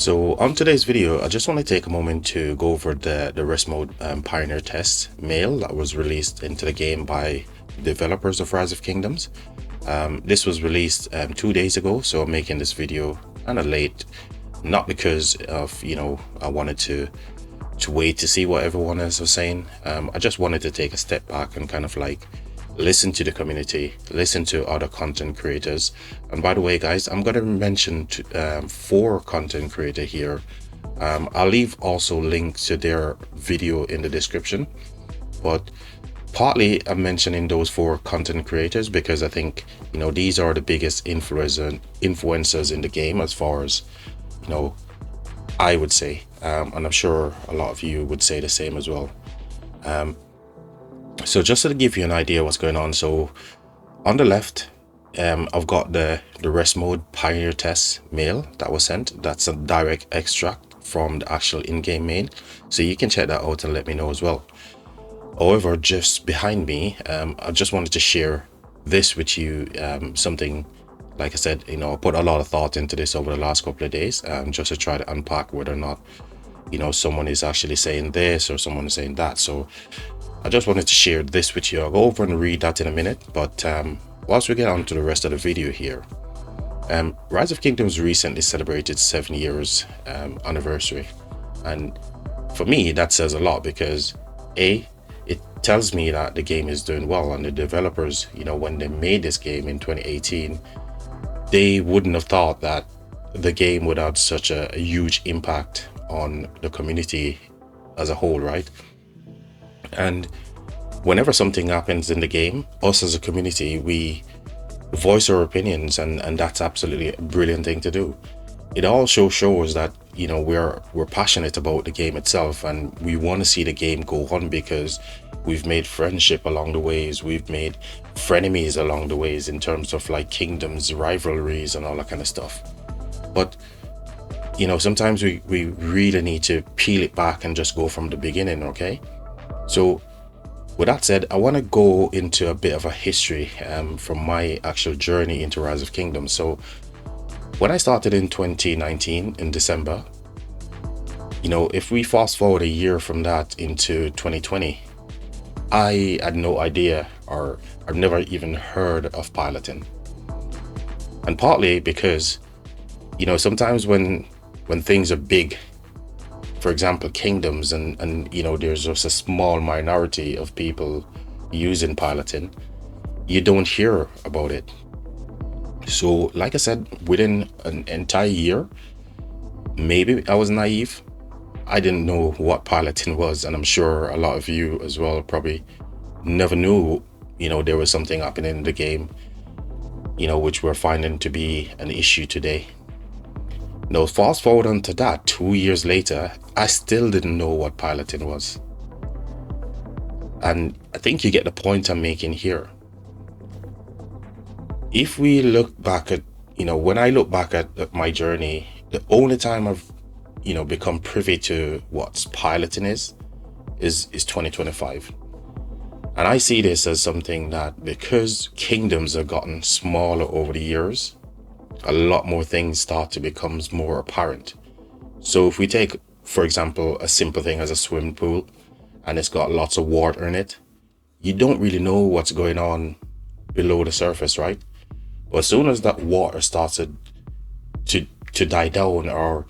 So on today's video, I just want to take a moment to go over the rest mode Pioneer test mail that was released into the game by developers of Rise of Kingdoms. This was released 2 days ago, so I'm making this video kind of late, not because of, I wanted to wait to see what everyone else was saying. I just wanted to take a step back and kind of like listen to the community, listen to other content creators. And by the way, guys, I'm going to mention 4 content creator here. I'll leave also links to their video in the description, but partly I'm mentioning those 4 content creators because I think, these are the biggest influencers in the game, as far as, I would say, and I'm sure a lot of you would say the same as well. So just to give you an idea what's going on, so on the left, I've got the rest mode Pioneer test mail that was sent. That's a direct extract from the actual in-game mail, so you can check that out and let me know as well. However, just behind me, I just wanted to share this with you, something, like I said, I put a lot of thought into this over the last couple of days, just to try to unpack whether or not, someone is actually saying this or someone is saying that. So I just wanted to share this with you. I'll go over and read that in a minute, but whilst we get on to the rest of the video here, Rise of Kingdoms recently celebrated 7 years anniversary, and for me that says a lot, because it tells me that the game is doing well, and the developers, when they made this game in 2018, they wouldn't have thought that the game would have such a huge impact on the community as a whole, right? And whenever something happens in the game, us as a community, we voice our opinions, and that's absolutely a brilliant thing to do. It also shows that, we're passionate about the game itself, and we want to see the game go on, because we've made friendship along the ways, we've made frenemies along the ways in terms of like kingdoms, rivalries, and all that kind of stuff. But sometimes we really need to peel it back and just go from the beginning, okay? So with that said, I want to go into a bit of a history from my actual journey into Rise of Kingdoms. So when I started in 2019 in December, if we fast forward a year from that into 2020, I had no idea, or I've never even heard of piloting. And partly because, sometimes when things are big, for example, kingdoms, and there's just a small minority of people using piloting, you don't hear about it. So like I said, within an entire year, maybe I was naive. I didn't know what piloting was, and I'm sure a lot of you as well probably never knew, there was something happening in the game, which we're finding to be an issue today. Now, fast forward onto that, 2 years later, I still didn't know what piloting was. And I think you get the point I'm making here. If we look back at, when I look back at my journey, the only time I've, become privy to what piloting is 2025. And I see this as something that, because kingdoms have gotten smaller over the years, a lot more things start to become more apparent. So if we take, for example, a simple thing as a swimming pool, and it's got lots of water in it, you don't really know what's going on below the surface, right? But as soon as that water started to die down, or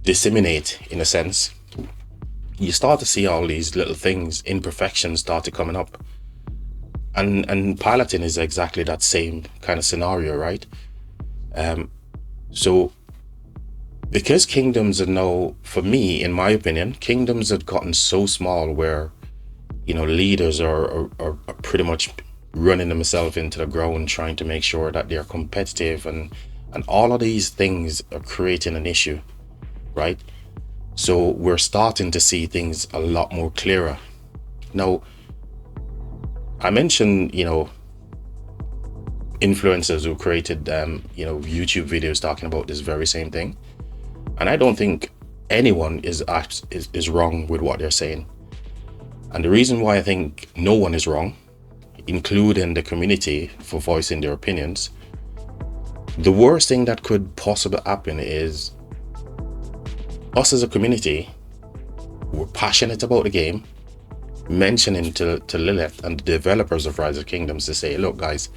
disseminate in a sense, you start to see all these little things, imperfections started coming up. And piloting is exactly that same kind of scenario, right? So because kingdoms are now, for me, in my opinion, kingdoms have gotten so small where, leaders are pretty much running themselves into the ground, trying to make sure that they're competitive, and all of these things are creating an issue, right? So we're starting to see things a lot more clearer. Now, I mentioned, influencers who created YouTube videos talking about this very same thing, and I don't think anyone is wrong with what they're saying. And the reason why I think no one is wrong, including the community, for voicing their opinions, the worst thing that could possibly happen is us as a community, we're passionate about the game, mentioning to Lilith and the developers of Rise of Kingdoms to say, look guys,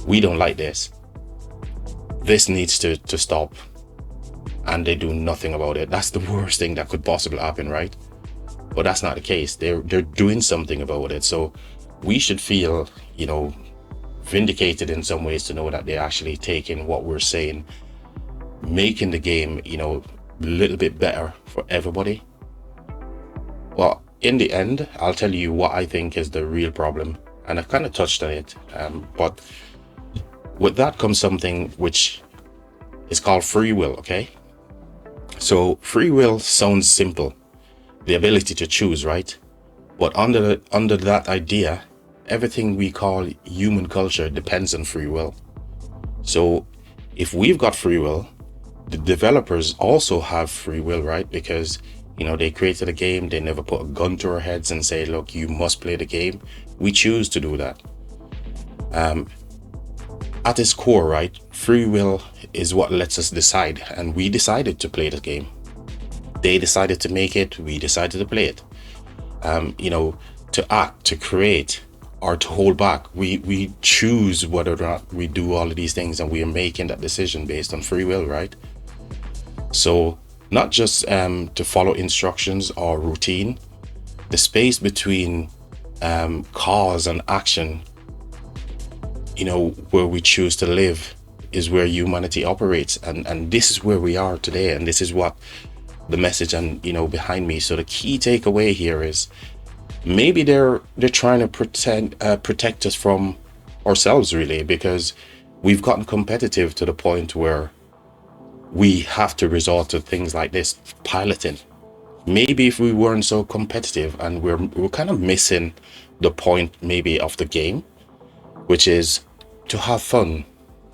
we don't like this. This needs to stop. And they do nothing about it. That's the worst thing that could possibly happen, right? But that's not the case. They're doing something about it. So we should feel, vindicated in some ways to know that they're actually taking what we're saying, making the game, a little bit better for everybody. Well, in the end, I'll tell you what I think is the real problem. And I've kind of touched on it. But with that comes something which is called free will, okay? So free will sounds simple, the ability to choose, right? But under that idea, everything we call human culture depends on free will. So if we've got free will, the developers also have free will, right? Because they created a game, they never put a gun to our heads and say, look, you must play the game. We choose to do that. At its core, right, free will is what lets us decide, and we decided to play the game. They decided to make it, we decided to play it. To act, to create, or to hold back, we choose whether or not we do all of these things, and we are making that decision based on free will, right? So not just to follow instructions or routine, the space between cause and action, where we choose to live, is where humanity operates, and this is where we are today, and this is what the message and behind me. So the key takeaway here is maybe they're trying to protect us from ourselves, really, because we've gotten competitive to the point where we have to resort to things like this, piloting. Maybe if we weren't so competitive, and we're kind of missing the point maybe of the game, which is to have fun,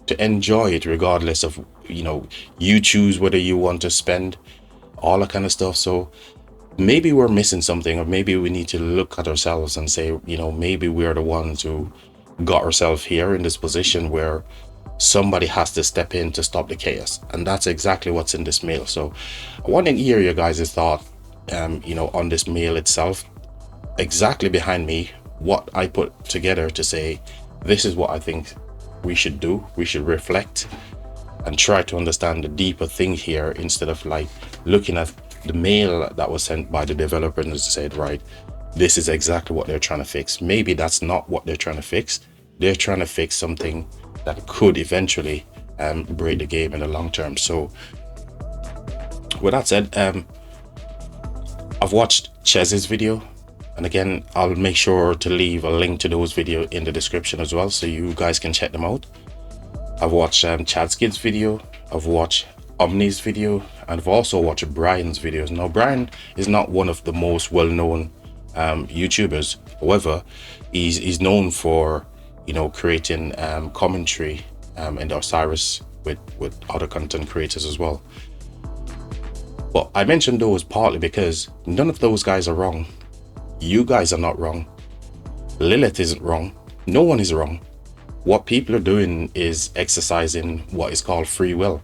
to enjoy it regardless of, you choose whether you want to spend, all that kind of stuff. So maybe we're missing something, or maybe we need to look at ourselves and say, maybe we're the ones who got ourselves here in this position where somebody has to step in to stop the chaos. And that's exactly what's in this mail. So I want to hear your guys' thought, on this mail itself, exactly behind me, what I put together to say, this is what I think we should do. We should reflect and try to understand the deeper thing here, instead of like looking at the mail that was sent by the developer and said, right, this is exactly what they're trying to fix. Maybe that's not what they're trying to fix. They're trying to fix something that could eventually break the game in the long term. So with that said, I've watched Chez's video, and again, I'll make sure to leave a link to those videos in the description as well, so you guys can check them out. I've watched Chad Skid's video, I've watched Omni's video, and I've also watched Brian's videos. Now, Brian is not one of the most well-known YouTubers. However, he's known for creating commentary and Osiris with other content creators as well. But I mentioned those partly because none of those guys are wrong. You guys are not wrong. Lilith isn't wrong. No one is wrong. What people are doing is exercising what is called free will.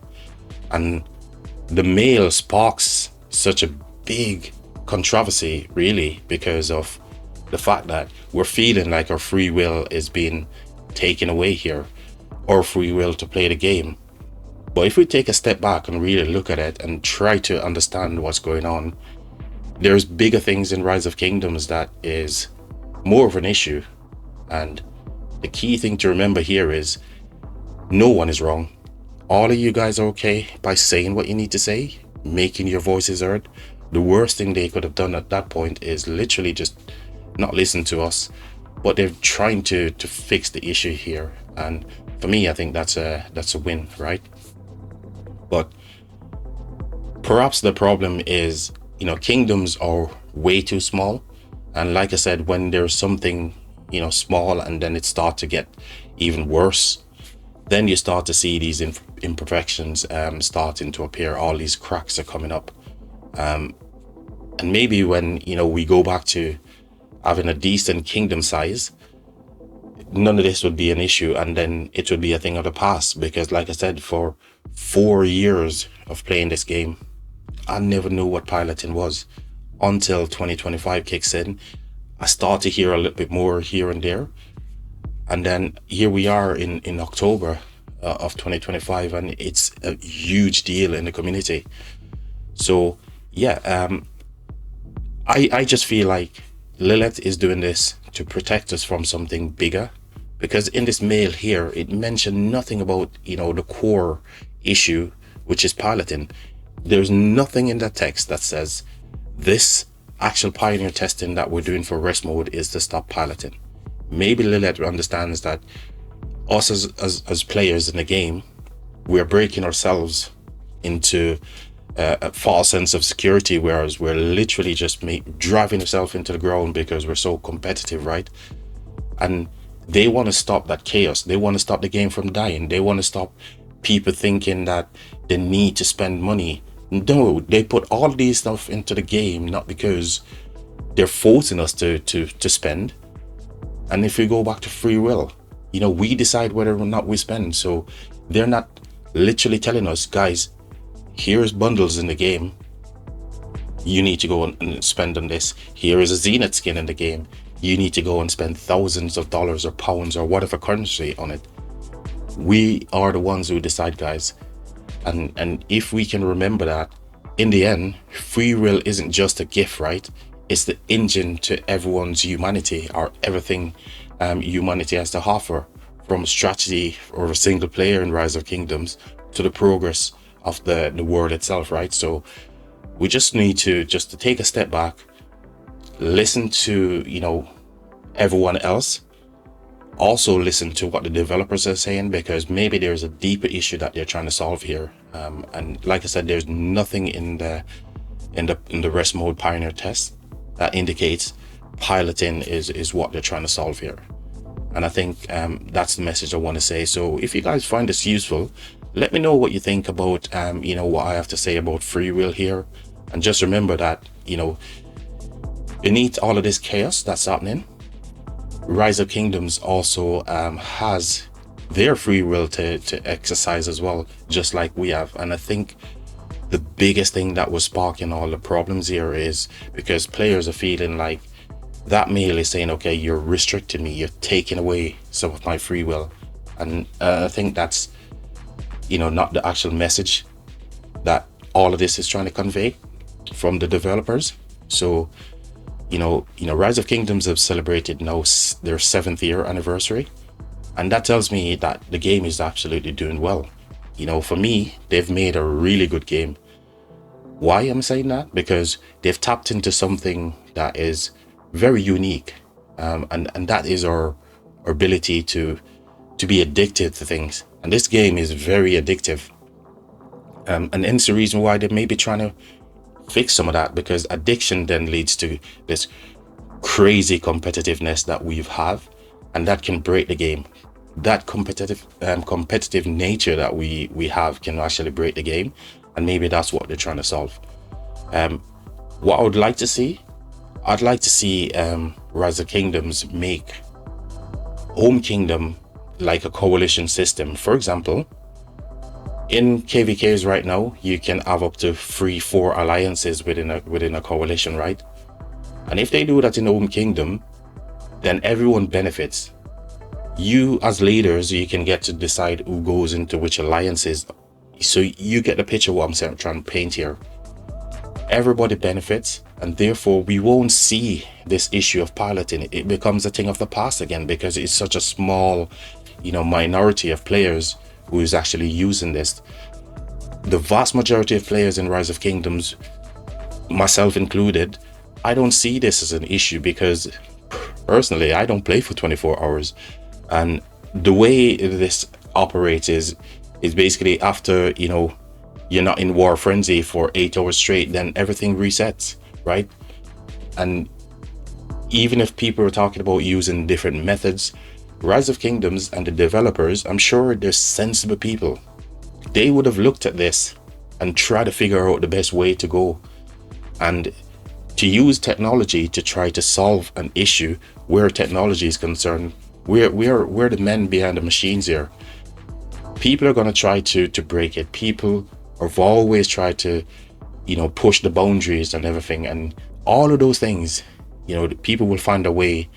And the mail sparks such a big controversy, really, because of the fact that we're feeling like our free will is being taken away here, or free will to play the game. But if we take a step back and really look at it and try to understand what's going on, there's bigger things in Rise of Kingdoms that is more of an issue. And the key thing to remember here is no one is wrong. All of you guys are okay by saying what you need to say, making your voices heard. The worst thing they could have done at that point is literally just not listen to us. But they're trying to fix the issue here. And for me, I think that's a win, right? But perhaps the problem is, kingdoms are way too small. And like I said, when there's something, small, and then it starts to get even worse, then you start to see these imperfections starting to appear. All these cracks are coming up. And maybe when, we go back to having a decent kingdom size, none of this would be an issue, and then it would be a thing of the past. Because like I said, for 4 years of playing this game, I never knew what piloting was until 2025 kicks in. I start to hear a little bit more here and there, and then here we are in October of 2025, and it's a huge deal in the community. So yeah, I just feel like Lilith is doing this to protect us from something bigger, because in this mail here it mentioned nothing about, you know, the core issue, which is piloting. There's nothing in that text that says this actual pioneer testing that we're doing for rest mode is to stop piloting. Maybe Lilith understands that us as players in the game, we're breaking ourselves into a false sense of security, whereas we're literally just driving ourselves into the ground because we're so competitive, right? And they want to stop that chaos. They want to stop the game from dying. They want to stop people thinking that they need to spend money. No, they put all these stuff into the game not because they're forcing us to spend. And if we go back to free will, you know, we decide whether or not we spend. So they're not literally telling us, guys, here's bundles in the game, you need to go and spend on this. Here is a Zenith skin in the game, you need to go and spend thousands of dollars or pounds or whatever currency on it. We are the ones who decide, guys. And if we can remember that, in the end, free will isn't just a gift, right? It's the engine to everyone's humanity, or everything humanity has to offer, from strategy or a single player in Rise of Kingdoms to the progress of the world itself, right? So we just need to take a step back, listen to, you know, everyone else, also listen to what the developers are saying, because maybe there's a deeper issue that they're trying to solve here. And like I said, there's nothing in the rest mode pioneer test that indicates piloting is what they're trying to solve here. And I think that's the message I want to say. So if you guys find this useful, let me know what you think about you know, what I have to say about free will here. And just remember that, you know, beneath all of this chaos that's happening, Rise of Kingdoms also has their free will to exercise as well, just like we have. And I think the biggest thing that was sparking all the problems here is because players are feeling like that mail is saying, okay, you're restricting me, you're taking away some of my free will. And I think that's, you know, not the actual message that all of this is trying to convey from the developers. So you know, Rise of Kingdoms have celebrated now their 7th year anniversary, and that tells me that the game is absolutely doing well. You know, for me, they've made a really good game. Why am I saying that? Because they've tapped into something that is very unique, and that is our ability to be addicted to things. And this game is very addictive, and hence the reason why they may be trying to fix some of that, because addiction then leads to this crazy competitiveness that we have, and that can break the game. That competitive nature that we have can actually break the game, and maybe that's what they're trying to solve. What I would like to see, I'd like to see Rise of Kingdoms make Home Kingdom like a coalition system. For example, in KVKs right now, you can have up to 3-4 alliances within a coalition, right? And if they do that in the Home Kingdom, then everyone benefits. You as leaders, you can get to decide who goes into which alliances. So you get the picture of what I'm trying to paint here. Everybody benefits, and therefore we won't see this issue of piloting. It becomes a thing of the past again, because it's such a small, you know, minority of players who is actually using this. The vast majority of players in Rise of Kingdoms, myself included, I don't see this as an issue, because personally I don't play for 24 hours, and the way this operates is basically after, you know, you're not in war frenzy for 8 hours straight, then everything resets, right? And even if people are talking about using different methods, Rise of Kingdoms and the developers, I'm sure they're sensible people. They would have looked at this and tried to figure out the best way to go, and to use technology to try to solve an issue where technology is concerned. We're the men behind the machines here. People are going to try to break it. People have always tried to you know, push the boundaries and everything, and all of those things, you know, people will find a way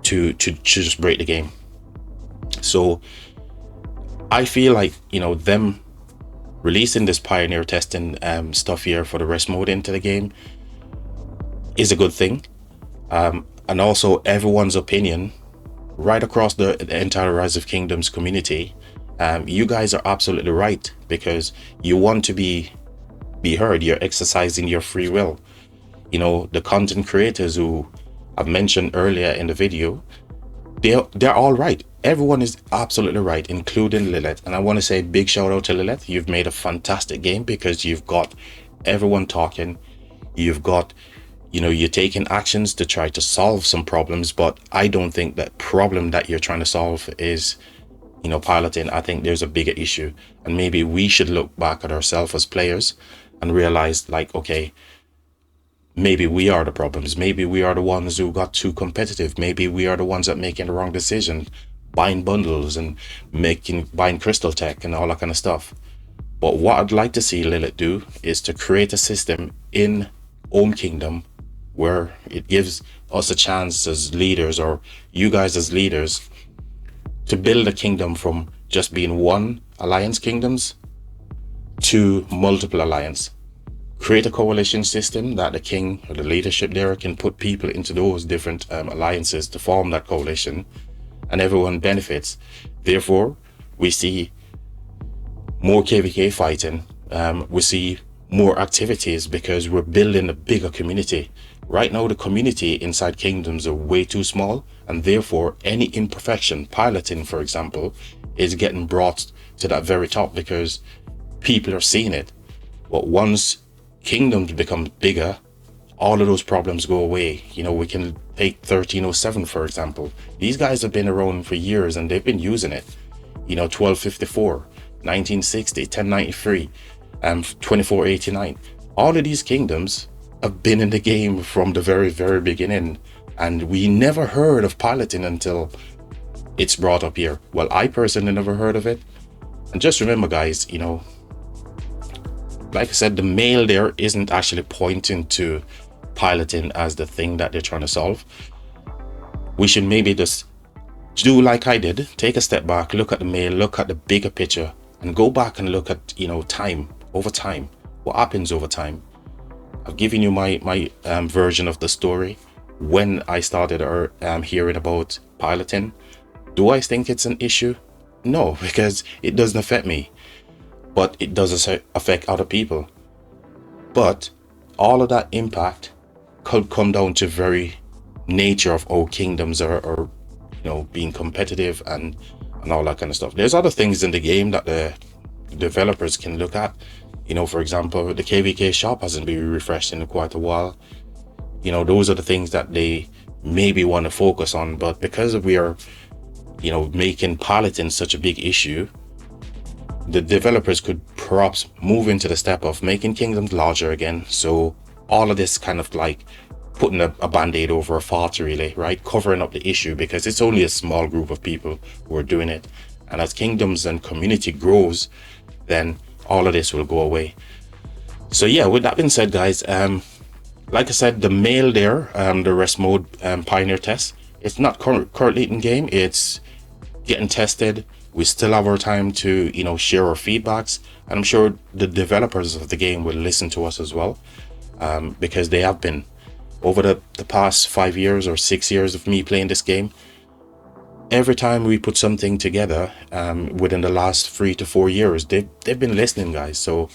to just break the game. So I feel like, you know, them releasing this pioneer testing stuff here for the rest mode into the game is a good thing. And also everyone's opinion right across the entire Rise of Kingdoms community, you guys are absolutely right, because you want to be heard. You're exercising your free will. You know, the content creators who I've mentioned earlier in the video, they're all right. Everyone is absolutely right, including Lilith. And I want to say big shout out to Lilith. You've made a fantastic game, because you've got everyone talking. You've got, you know, you're taking actions to try to solve some problems, but I don't think that problem that you're trying to solve is, you know, piloting. I think there's a bigger issue, and maybe we should look back at ourselves as players and realize, like, okay, maybe we are the problems. Maybe we are the ones who got too competitive. Maybe we are the ones that making the wrong decision, buying bundles and buying crystal tech and all that kind of stuff. But what I'd like to see Lilith do is to create a system in Own Kingdom where it gives us a chance as leaders, or you guys as leaders, to build a kingdom from just being one alliance kingdoms to multiple alliance. Create a coalition system that the king or the leadership there can put people into those different alliances to form that coalition, and everyone benefits. Therefore, we see more KVK fighting. We see more activities, because we're building a bigger community. Right now, the community inside kingdoms are way too small, and therefore any imperfection, piloting for example, is getting brought to that very top because people are seeing it. But once kingdoms become bigger, all of those problems go away. You know, we can take 1307 for example. These guys have been around for years and they've been using it. You know, 1254, 1960, 1093, 2489. All of these kingdoms have been in the game from the very, very beginning, and we never heard of piloting until it's brought up here. Well, I personally never heard of it. And just remember, guys, you know, like I said, the mail there isn't actually pointing to piloting as the thing that they're trying to solve. We should maybe just do like I did, take a step back, look at the mail, look at the bigger picture, and go back and look at, you know, time over time. What happens over time? I've given you my version of the story when I started hearing about piloting. Do I think it's an issue? No, because it doesn't affect me, but it does affect other people. But all of that impact could come down to very nature of how kingdoms are, you know, being competitive and all that kind of stuff. There's other things in the game that the developers can look at. You know, for example, the KVK shop hasn't been refreshed in quite a while. You know, those are the things that they maybe want to focus on. But because we are, you know, making piloting such a big issue, the developers could perhaps move into the step of making kingdoms larger again. So all of this kind of like putting a band-aid over a fault, really, right? Covering up the issue, because it's only a small group of people who are doing it. And as kingdoms and community grows, then all of this will go away. So yeah, with that being said, guys, like I said, the mail there, the rest mode pioneer test, it's not currently in game. It's getting tested. We still have our time to, you know, share our feedbacks, and I'm sure the developers of the game will listen to us as well, because they have been over the past 5 years or 6 years of me playing this game. Every time we put something together, within the last 3 to 4 years, they've been listening, guys. So,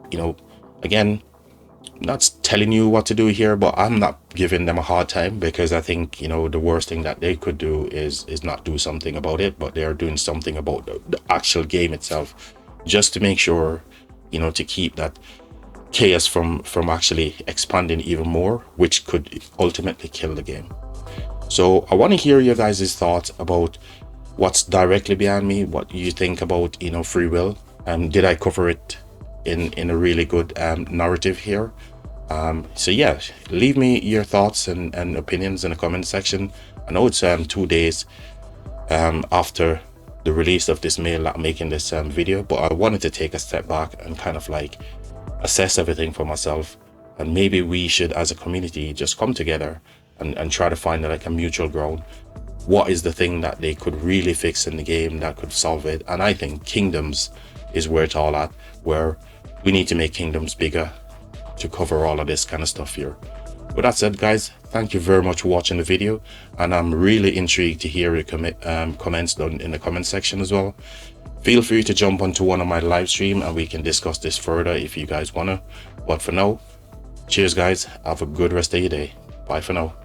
you know, again, not telling you what to do here, but I'm not giving them a hard time, because I think, you know, the worst thing that they could do is not do something about it, but they are doing something about the actual game itself, just to make sure, you know, to keep that chaos from actually expanding even more, which could ultimately kill the game. So I want to hear your guys' thoughts about what's directly behind me, what you think about, you know, free will. Did I cover it in a really good narrative here? So yeah, leave me your thoughts and opinions in the comment section. I know it's 2 days after the release of this mail that I'm making this video, but I wanted to take a step back and kind of like assess everything for myself, and maybe we should as a community just come together and try to find like a mutual ground. What is the thing that they could really fix in the game that could solve it? And I think Kingdoms is where it's all at, where we need to make Kingdoms bigger to cover all of this kind of stuff here. With that said, guys, thank you very much for watching the video, and I'm really intrigued to hear your comments down in the comment section as well. Feel free to jump onto one of my live stream and we can discuss this further if you guys wanna. But for now, cheers guys, have a good rest of your day. Bye for now.